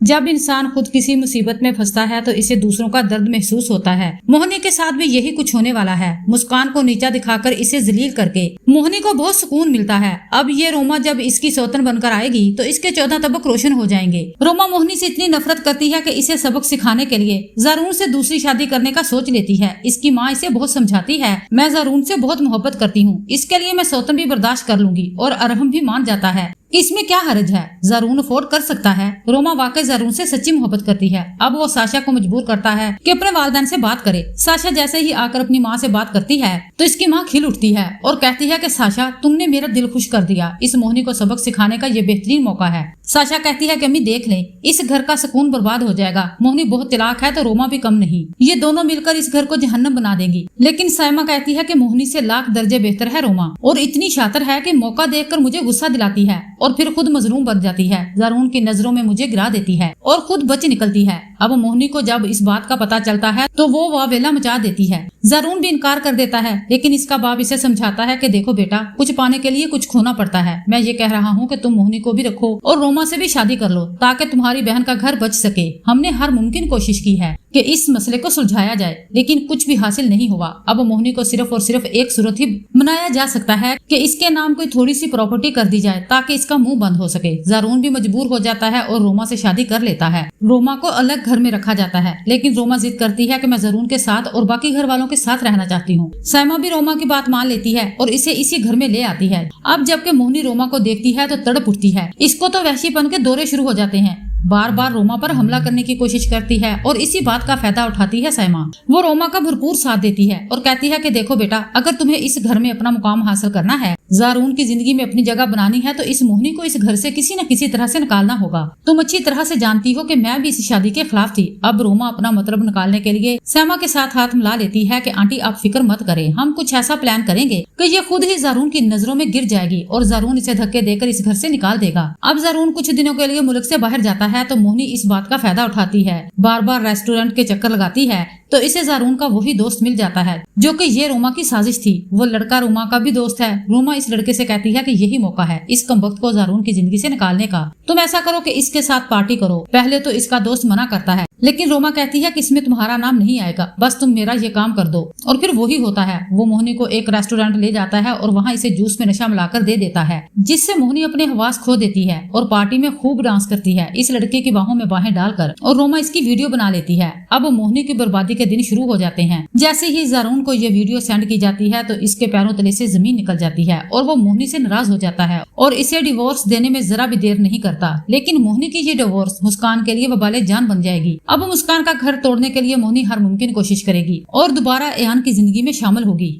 जब इंसान खुद किसी मुसीबत में फंसता है तो इसे दूसरों का दर्द महसूस होता है। मोहिनी के साथ भी यही कुछ होने वाला है। मुस्कान को नीचा दिखाकर इसे जलील करके मोहिनी को बहुत सुकून मिलता है। अब ये रोमा जब इसकी सौतन बनकर आएगी तो इसके 14 तबक रोशन हो जाएंगे। रोमा मोहिनी से इतनी नफरत करती है कि इसे सबक सिखाने के लिए ज़ारून से दूसरी शादी करने का सोच लेती है। इसकी माँ इसे बहुत समझाती है, मैं ज़ारून से बहुत मोहब्बत करती हूँ, इसके लिए मैं सौतन भी बर्दाश्त कर लूंगी। और अरहम भी मान जाता है कि इसमें क्या हर्ज है, ज़ारून अफोर्ड कर सकता है। रोमा वाकई ज़ारून से सच्ची मोहब्बत करती है। अब वो साशा को मजबूर करता है कि अपने वालिदैन से बात करे। साशा जैसे ही आकर अपनी माँ से बात करती है तो इसकी माँ खिल उठती है और कहती है कि साशा, तुमने मेरा दिल खुश कर दिया, इस मोहिनी को सबक सिखाने का ये बेहतरीन मौका है। साशा कहती है कि अम्मी देख ले, इस घर का सुकून बर्बाद हो जाएगा। मोहिनी बहुत तिलाक है तो रोमा भी कम नहीं, ये दोनों मिलकर इस घर को जहन्नम बना देंगी। लेकिन साइमा कहती है कि मोहिनी से लाख दर्जे बेहतर है रोमा, और इतनी शातिर है कि मौका देखकर मुझे गुस्सा दिलाती है और फिर खुद मजलूम बन जाती है। ज़ारून की नजरों में मुझे गिरा देती है और खुद बच निकलती है। अब मोहिनी को जब इस बात का पता चलता है तो वो वावेला मचा देती है। ज़ारून भी इनकार कर देता है, लेकिन इसका बाप इसे समझाता है कि देखो बेटा, कुछ पाने के लिए कुछ खोना पड़ता है। मैं ये कह रहा हूँ कि तुम मोहिनी को भी रखो और रोमा से भी शादी कर लो ताकि तुम्हारी बहन का घर बच सके। हमने हर मुमकिन कोशिश की है कि इस मसले को सुलझाया जाए, लेकिन कुछ भी हासिल नहीं हुआ। अब मोहिनी को सिर्फ और सिर्फ एक सूरत ही मनाया जा सकता है कि इसके नाम कोई थोड़ी सी प्रॉपर्टी कर दी जाए ताकि इसका मुंह बंद हो सके। ज़ारून भी मजबूर हो जाता है और रोमा से शादी कर लेता है। रोमा को अलग घर में रखा जाता है, लेकिन रोमा जिद करती है कि मैं ज़ारून के साथ और बाकी घर वालों के साथ रहना चाहती हूँ। साइमा भी रोमा की बात मान लेती है और इसे इसी घर में ले आती है। अब जबकि मोहिनी रोमा को देखती है तो तड़प उठती है। इसको तो वहशीपन के दौरे शुरू हो जाते हैं। बार बार रोमा पर हमला करने की कोशिश करती है और इसी बात का फायदा उठाती है साइमा। वो रोमा का भरपूर साथ देती है और कहती है कि देखो बेटा, अगर तुम्हें इस घर में अपना मुकाम हासिल करना है, ज़ारून की जिंदगी में अपनी जगह बनानी है, तो इस मोहिनी को इस घर से किसी न किसी तरह से निकालना होगा। तुम अच्छी तरह से जानती हो कि मैं भी इस शादी के खिलाफ थी। अब रोमा अपना मतलब निकालने के लिए साइमा के साथ हाथ मिला लेती है कि आंटी आप फिक्र मत करें, हम कुछ ऐसा प्लान करेंगे कि ये खुद ही ज़ारून की नजरों में गिर जाएगी और ज़ारून इसे धक्के देकर इस घर से निकाल देगा। अब ज़ारून कुछ दिनों के लिए मुल्क से बाहर जाता है तो मोहिनी इस बात का फायदा उठाती है, बार बार रेस्टोरेंट के चक्कर लगाती है तो इसे ज़ारून का वही दोस्त मिल जाता है जो कि ये रोमा की साजिश थी। वो लड़का रोमा का भी दोस्त है। रोमा इस लड़के से कहती है कि यही मौका है इस कमबख्त को ज़ारून की जिंदगी से निकालने का। तुम ऐसा करो कि इसके साथ पार्टी करो। पहले तो इसका दोस्त मना करता है, लेकिन रोमा कहती है कि इसमें तुम्हारा नाम नहीं आएगा, बस तुम मेरा ये काम कर दो। और फिर वही होता है। वो मोहिनी को एक रेस्टोरेंट ले जाता है और वहाँ इसे जूस में नशा मिलाकर दे देता है, जिससे मोहिनी अपने हवास खो देती है और पार्टी में खूब डांस करती है इस लड़के की बाहों में बाहें डालकर, और रोमा इसकी वीडियो बना लेती है। अब मोहिनी की बर्बादी के दिन शुरू हो जाते हैं। जैसे ही ज़ारून को ये वीडियो सेंड की जाती है तो इसके पैरों तले से जमीन निकल जाती है और वो मोहिनी से नाराज हो जाता है और इसे डिवोर्स देने में जरा भी देर नहीं करता। लेकिन मोहिनी की ये डिवोर्स मुस्कान के लिए वबाले जान बन जाएगी। अब मुस्कान का घर तोड़ने के लिए मोहिनी हर मुमकिन कोशिश करेगी और दोबारा एयान की जिंदगी में शामिल होगी।